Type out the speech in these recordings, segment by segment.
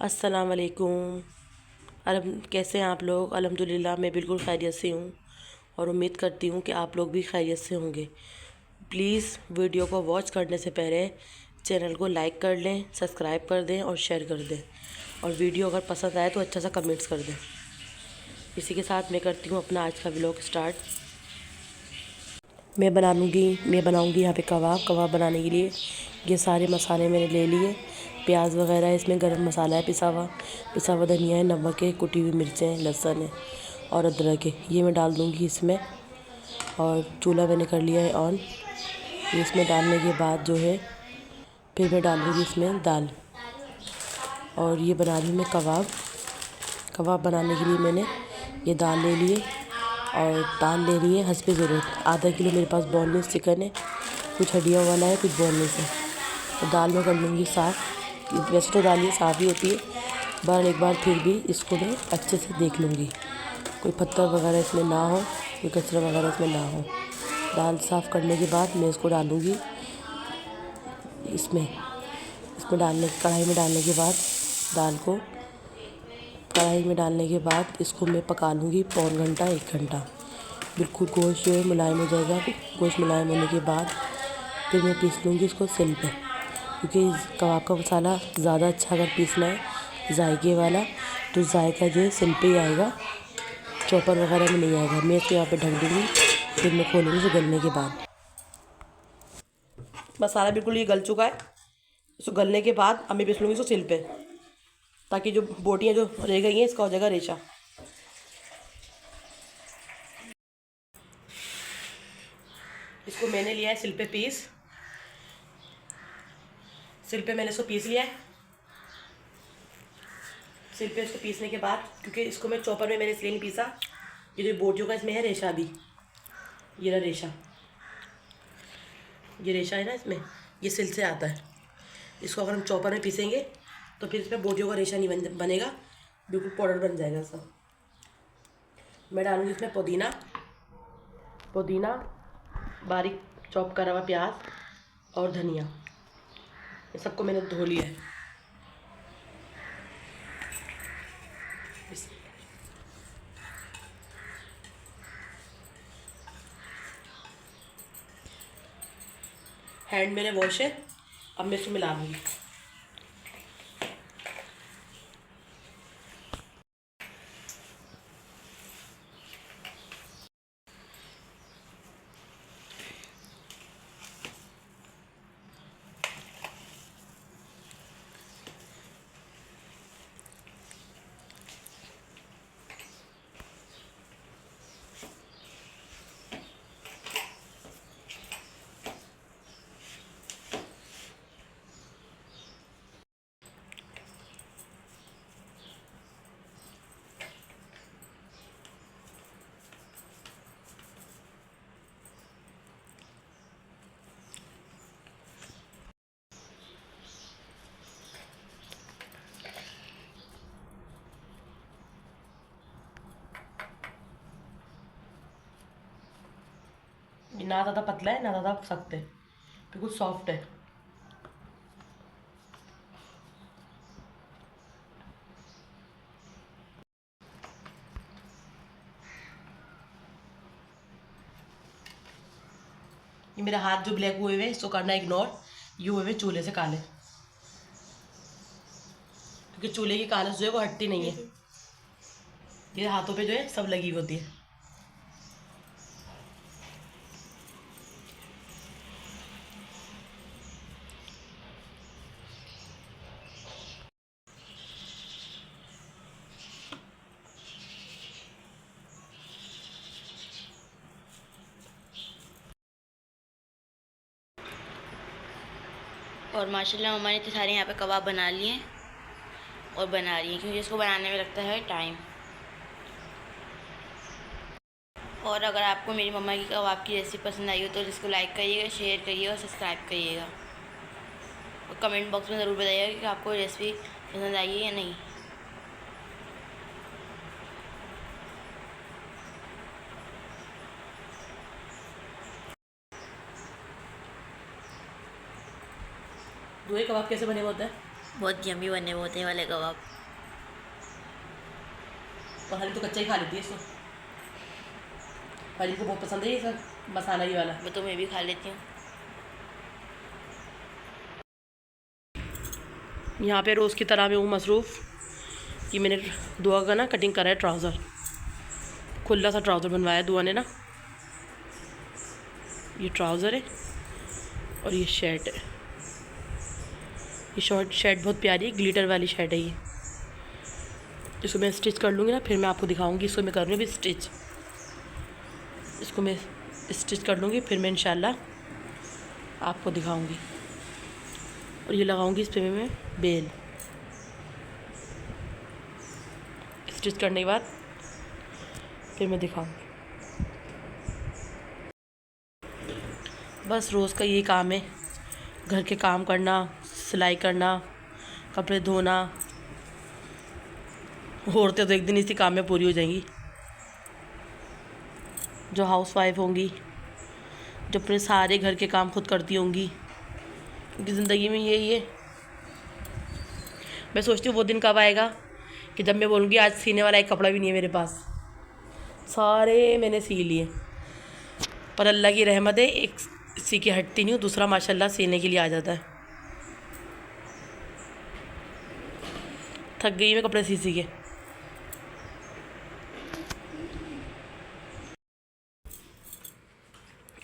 अस्सलाम वालेकुम। कैसे हैं आप लोग? अल्हम्दुलिल्लाह मैं बिल्कुल खैरियत से हूँ और उम्मीद करती हूँ कि आप लोग भी खैरियत से होंगे। प्लीज़ वीडियो को वॉच करने से पहले चैनल को लाइक कर लें, सब्सक्राइब कर दें और शेयर कर दें, और वीडियो अगर पसंद आए तो अच्छा सा कमेंट्स कर दें। इसी के साथ मैं करती हूँ अपना आज का व्लॉग स्टार्ट। मैं बनाऊँगी यहाँ पे कबाब बनाने के लिए ये सारे मसाले मैंने ले लिए। प्याज वगैरह है, इसमें गरम मसाला है, पिसा हुआ धनिया है, नमक है, कुटी हुई मिर्चें हैं, लहसुन है और अदरक है। ये मैं डाल दूँगी इसमें, और चूल्हा मैंने कर लिया है ऑन। ये इसमें डालने के बाद जो है फिर मैं डालूँगी इसमें दाल, और ये बना रही हूँ मैं कबाब बनाने के लिए मैंने ये दाल ले लिए, और दाल ले ली है हस्बे ज़रूरत। आधा किलो मेरे पास बोनलेस चिकन है, कुछ हड्डियों वाला है, कुछ बोनलेस है। तो दाल मैं कर लूँगी साफ़। वैसे तो दाल ये साफ़ ही होती है, एक बार फिर भी इसको मैं अच्छे से देख लूँगी, कोई पत्थर वगैरह इसमें ना हो, कोई कचरा वगैरह इसमें ना हो। दाल साफ़ करने के बाद मैं इसको डालूँगी इसमें कढ़ाई में डालने के बाद कढ़ाई में डालने के बाद इसको मैं पका लूँगी पौन घंटा 1 घंटा। बिल्कुल गोश्त जो है मुलायम हो जाएगा। गोश्त मुलायम होने के बाद फिर मैं पीस लूँगी इसको सिल पे, क्योंकि कबाब का मसाला ज़्यादा अच्छा अगर पीसना है जायके वाला, तो जायका जो है सिल पे ही आएगा, चॉपर वगैरह में नहीं आएगा। मैं इसको यहाँ पे ढक दूँगी, फिर मैं खोलूँगी इसे गलने के बाद। मसाला बिल्कुल ये गल चुका है। इसको गलने के बाद अब मैं पीस लूँगी इसको सिल पे, ताकि जो बोटियाँ जो रह गई हैं इसका हो जाएगा रेशा। इसको मैंने लिया है सिल पे मैंने इसको पीस लिया है। सिल पे इसको पीसने के बाद, क्योंकि इसको मैं चॉपर में मैंने इसलिए नहीं पीसा, ये जो बोटियों का इसमें है रेशा, भी ये रहा रेशा, ये रेशा है ना इसमें, ये सिल से आता है। इसको अगर हम चॉपर में पीसेंगे तो फिर इसमें बोटियों का रेशा नहीं बनेगा, बिल्कुल पाउडर बन जाएगा सब। मैं डालूँगी इसमें पुदीना, बारीक चॉप करा हुआ प्याज और धनिया, ये सबको मैंने धो लिया है। हैंड मेरे वॉश है। अब मैं इसको मिला लूँगी। ये ना ज़्यादा पतला है ना ज़्यादा सख्त है, बिल्कुल सॉफ्ट है। ये मेरे हाथ जो ब्लैक हुए हुए हैं इसको करना इग्नोर, ये हुए हुए चूल्हे से काले, क्योंकि चूल्हे की कालस जो है वो हटती नहीं है, ये हाथों पे जो है सब लगी होती है। और माशाल्लाह मम्मा ने इतने सारे यहाँ पे कबाब बना लिए हैं और बना रही हैं, क्योंकि इसको बनाने में लगता है टाइम। और अगर आपको मेरी मम्मा की कबाब की रेसिपी पसंद आई हो तो इसको लाइक करिएगा, शेयर करिएगा और सब्सक्राइब करिएगा, और कमेंट बॉक्स में ज़रूर बताइएगा कि आपको रेसिपी पसंद आई है या नहीं। दोहे कबाब कैसे बने होते हैं? बहुत यम्मी बने हुए होते हैं वाले कबाब। और हलीम तो कच्चा ही खा लेती है इसको, हलीम को बहुत पसंद है ये सब मसाला ये वाला। वो तो मैं भी खा लेती हूँ। यहाँ पे रोज़ की तरह मैं हूँ मसरूफ़ कि मैंने दुआ का ना कटिंग करा है ट्राउज़र, खुला सा ट्राउज़र बनवाया दुआ ने ना। ये ट्राउज़र है और ये शर्ट है। ये शर्ट बहुत प्यारी है, ग्लिटर वाली शर्ट है ये। इसको मैं स्टिच कर लूँगी ना, फिर मैं आपको दिखाऊंगी। इसको मैं कर रही हूँ अभी स्टिच, इसको मैं स्टिच कर लूँगी, फिर मैं इंशाल्लाह आपको दिखाऊंगी। और ये लगाऊंगी इस पे मैं बेल। स्टिच करने के बाद फिर मैं दिखाऊंगी। बस रोज़ का यही काम है, घर के काम करना, सिलाई करना, कपड़े धोना। औरतें तो एक दिन इसी काम में पूरी हो जाएंगी, जो हाउस वाइफ होंगी, जो अपने सारे घर के काम खुद करती होंगी, क्योंकि ज़िंदगी में यही है। मैं सोचती हूँ वो दिन कब आएगा कि जब मैं बोलूँगी आज सीने वाला एक कपड़ा भी नहीं है मेरे पास, सारे मैंने सी लिए। पर अल्लाह की रहमत है, एक सी के हटती नहीं हूँ, दूसरा माशाल्लाह सीने के लिए आ जाता है। थक गई मैं कपड़े सी के।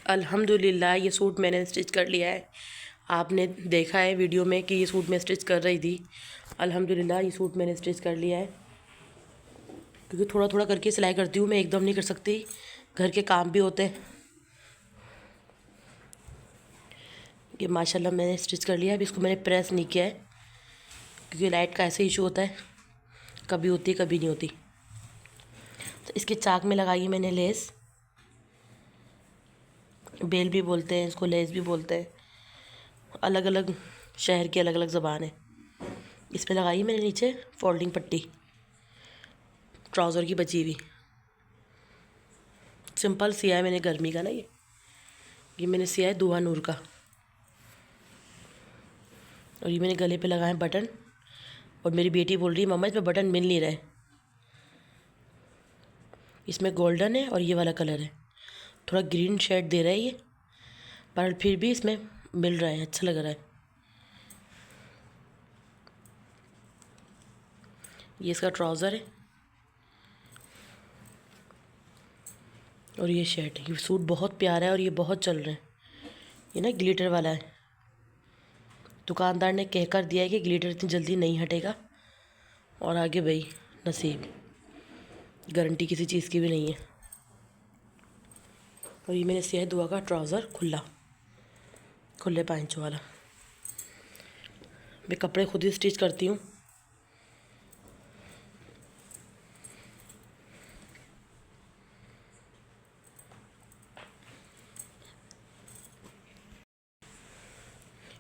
अल्हम्दुलिल्लाह ये सूट मैंने स्टिच कर लिया है। आपने देखा है वीडियो में कि ये सूट मैं स्टिच कर रही थी। अल्हम्दुलिल्लाह ये सूट मैंने स्टिच कर लिया है, क्योंकि थोड़ा थोड़ा करके सिलाई करती हूँ मैं, एकदम नहीं कर सकती, घर के काम भी होते हैं। ये माशाल्लाह मैंने स्टिच कर लिया। अभी इसको मैंने प्रेस नहीं किया है, क्योंकि लाइट का ऐसे इशू होता है, कभी होती है कभी नहीं होती। तो इसके चाक में लगाई मैंने लेस, बेल भी बोलते हैं इसको, लेस भी बोलते हैं, अलग अलग शहर की अलग अलग ज़बान है। इस पर लगाई मैंने नीचे फोल्डिंग पट्टी, ट्राउज़र की बची हुई। सिंपल सिया है मैंने गर्मी का ना, ये मैंने सिया है दुआ नूर का। और ये मैंने गले पे लगाए बटन, और मेरी बेटी बोल रही है मम्मा इसमें बटन मिल नहीं रहे। इसमें गोल्डन है और ये वाला कलर है, थोड़ा ग्रीन शेड दे रहा है ये, पर फिर भी इसमें मिल रहा है, अच्छा लग रहा है। ये इसका ट्राउज़र है और ये शर्ट। ये सूट बहुत प्यारा है और ये बहुत चल रहा है। ये ना ग्लिटर वाला है, दुकानदार ने कह कर दिया है कि ग्लिटर इतनी जल्दी नहीं हटेगा, और आगे भाई नसीब, गारंटी किसी चीज़ की भी नहीं है। और ये मैंने सिया है दुआ का ट्राउज़र, खुले पैंचों वाला। मैं कपड़े खुद ही स्टिच करती हूँ।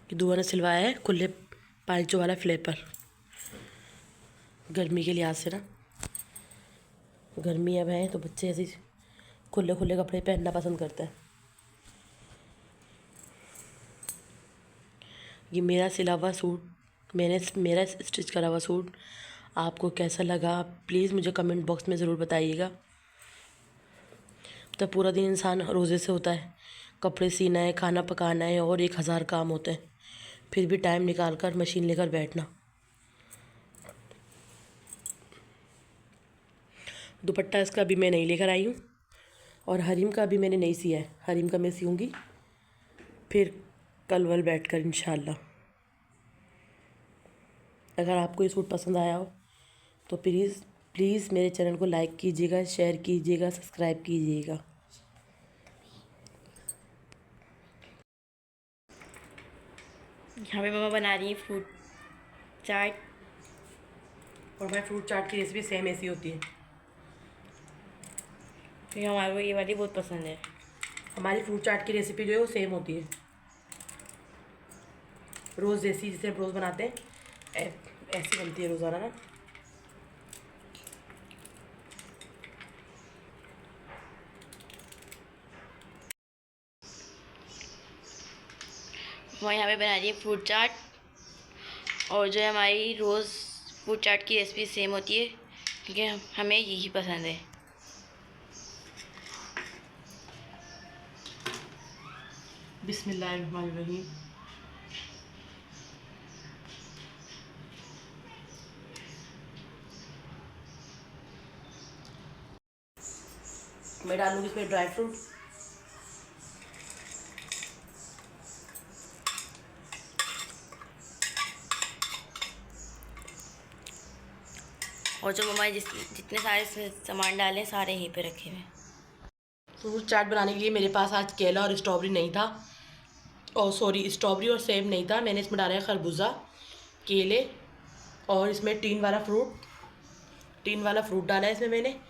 ये दुआ ने सिलवाया है खुले पैंचों वाला फ्लेपर, गर्मी के लिहाज से ना, गर्मी अब है तो बच्चे ऐसे खुले खुले कपड़े पहनना पसंद करते हैं। ये मेरा सिला हुआ सूट, मेरा स्टिच करा हुआ सूट आपको कैसा लगा प्लीज़ मुझे कमेंट बॉक्स में ज़रूर बताइएगा। तो पूरा दिन इंसान रोज़े से होता है, कपड़े सीना है, खाना पकाना है, और 1000 काम होते हैं, फिर भी टाइम निकाल कर मशीन लेकर बैठना। दुपट्टा इसका अभी मैं नहीं लेकर आई हूँ, और हरीम का अभी मैंने नहीं सिया है, हरीम का मैं सीऊँगी फिर कल वल बैठ कर इंशाल्लाह। अगर आपको ये सूट पसंद आया हो तो प्लीज़ मेरे चैनल को लाइक कीजिएगा, शेयर कीजिएगा, सब्सक्राइब कीजिएगा। यहाँ पे मम्मा बना रही है फ्रूट चाट। और हमारे फ्रूट चाट की रेसिपी सेम ऐसी होती है, क्योंकि हमारे को ये वाली बहुत पसंद है। हमारी फ्रूट चाट की रेसिपी जो है वो सेम होती है, रोज़ जैसी जिसे हम रोज़ बनाते हैं ऐसी बनती है रोज़ाना ना। मम्मा यहाँ पे बना रही है फ्रूट चाट, और जो है हमारी रोज़ फ्रूट चाट की रेसिपी सेम होती है, क्योंकि हमें यही पसंद है। बिस्मिल्लाहिर्रहमानिर्रहीम। मैं डालूंगी इसमें ड्राई फ्रूट। और जो मम्मा जितने सारे इसमें सामान डाले हैं सारे यहीं पे रखे हुए हैं। फ्रूट चाट बनाने के लिए मेरे पास आज केला और स्ट्रॉबेरी नहीं था, और सॉरी स्ट्रॉबेरी और सेब नहीं था। मैंने इसमें डाला है खरबूजा, केले, और इसमें टीन वाला फ्रूट डाला है इसमें मैंने।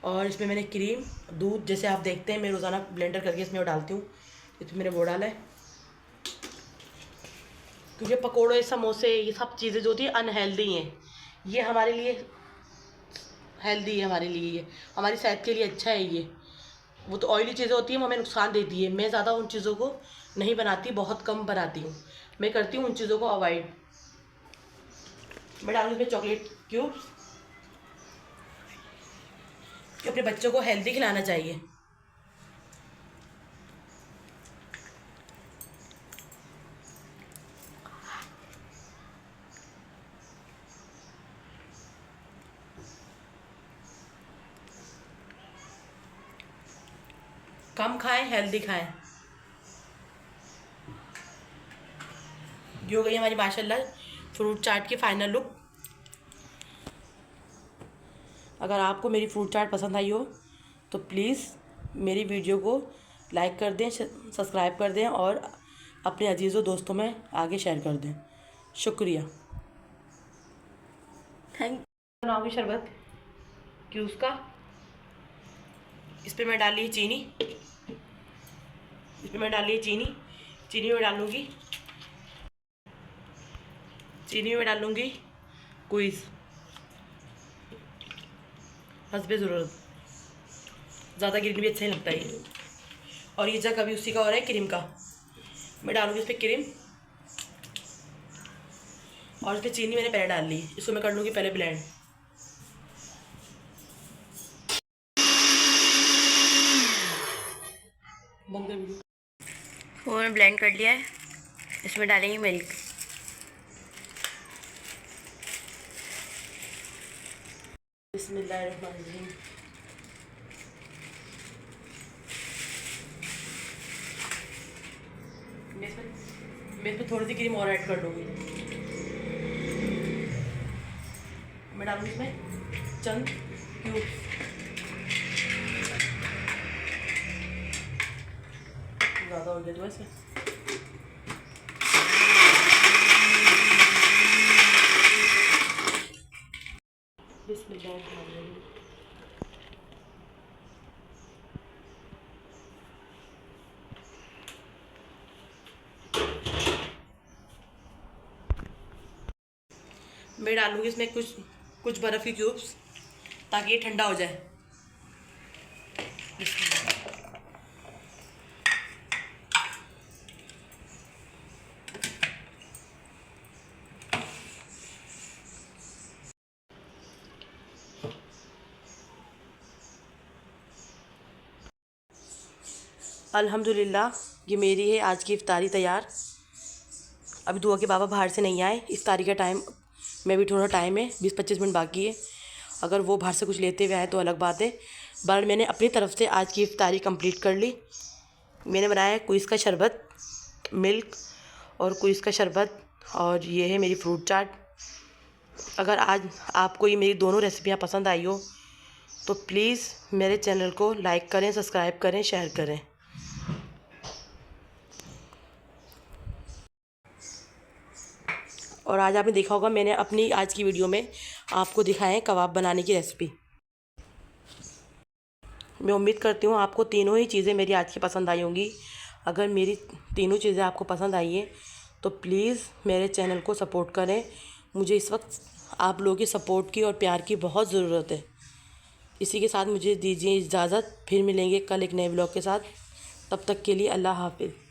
और इसमें मैंने क्रीम, दूध, जैसे आप देखते हैं मैं रोज़ाना ब्लेंडर करके इसमें वो डालती हूँ, इसमें मैंने वो डाला है। क्योंकि पकोड़े, समोसे, ये सब चीज़ें जो होती है अनहेल्दी हैं, ये हमारे लिए हेल्दी है, हमारे लिए ये हमारी सेहत के लिए अच्छा है। ये वो तो ऑयली चीज़ें होती हैं, वो हमें नुकसान देती है। मैं ज़्यादा उन चीज़ों को नहीं बनाती, बहुत कम बनाती हूँ। मैं करती हूँ उन चीज़ों को अवॉइड। मैं डालूँ इसमें चॉकलेट क्यूब्स, कि अपने बच्चों को हेल्दी खिलाना चाहिए। कम खाएं, हेल्दी खाएं। ये हो गई हमारी माशाल्लाह फ्रूट चाट की फाइनल लुक। अगर आपको मेरी फ्रूट चाट पसंद आई हो तो प्लीज़ मेरी वीडियो को लाइक कर दें, सब्सक्राइब कर दें, और अपने अजीज़ों दोस्तों में आगे शेयर कर दें। शुक्रिया। थैंक। बनाओगी शरबत क्यूस का। इस पर मैं डाली चीनी, इसमें मैं डाली चीनी में डालूँगी, चीनी में डालूँगी क्विज़ हस्बे ज़रूरत। ज़्यादा गिरनी भी अच्छा नहीं लगता है। और ये जगह अभी उसी का हो रहा है क्रीम का। मैं डालूँगी इस पर क्रीम, और इस पर चीनी मैंने पहले डाल ली। इसको मैं कर लूँगी पहले ब्लेंड। बंद कर वीडियो। वो मैंने ब्लेंड कर लिया है। इसमें डालेंगे मिल्क। बिस्मिल्लाहिर्रहमानिर्रहीम। मैं इसमें थोड़ी सी क्रीम और ऐड कर दूँगी। मैं डालूँगी इसमें चंद क्यूब्स। ज़्यादा हो गया तो वैसे। बिस्मिल्लाहिर्रहमानिर्रहीम। मैं डालूँगी इसमें कुछ बर्फ़ की क्यूब्स, ताकि ये ठंडा हो जाए। अल्हम्दुलिल्लाह, ये मेरी है आज की इफ्तारी तैयार। अभी दुआ के बाबा बाहर से नहीं आए, इफ्तारी का टाइम में भी थोड़ा टाइम है, 20-25 मिनट बाकी है। अगर वो बाहर से कुछ लेते हुए आए तो अलग बात है, बट मैंने अपनी तरफ से आज की इफ्तारी कंप्लीट कर ली। मैंने बनाया है क्विज़ का शरबत, मिल्क और क्विज़ का शरबत, और ये है मेरी फ्रूट चाट। अगर आज आपको ये मेरी दोनों रेसिपियाँ पसंद आई हो तो प्लीज़ मेरे चैनल को लाइक करें, सब्सक्राइब करें, शेयर करें। और आज आपने देखा होगा मैंने अपनी आज की वीडियो में आपको दिखाया है कबाब बनाने की रेसिपी। मैं उम्मीद करती हूँ आपको तीनों ही चीज़ें मेरी आज की पसंद आई होंगी। अगर मेरी तीनों चीज़ें आपको पसंद आई हैं तो प्लीज़ मेरे चैनल को सपोर्ट करें। मुझे इस वक्त आप लोगों की सपोर्ट की और प्यार की बहुत ज़रूरत है। इसी के साथ मुझे दीजिए इजाज़त, फिर मिलेंगे कल एक नए ब्लॉग के साथ। तब तक के लिए अल्लाह हाफ़िज़।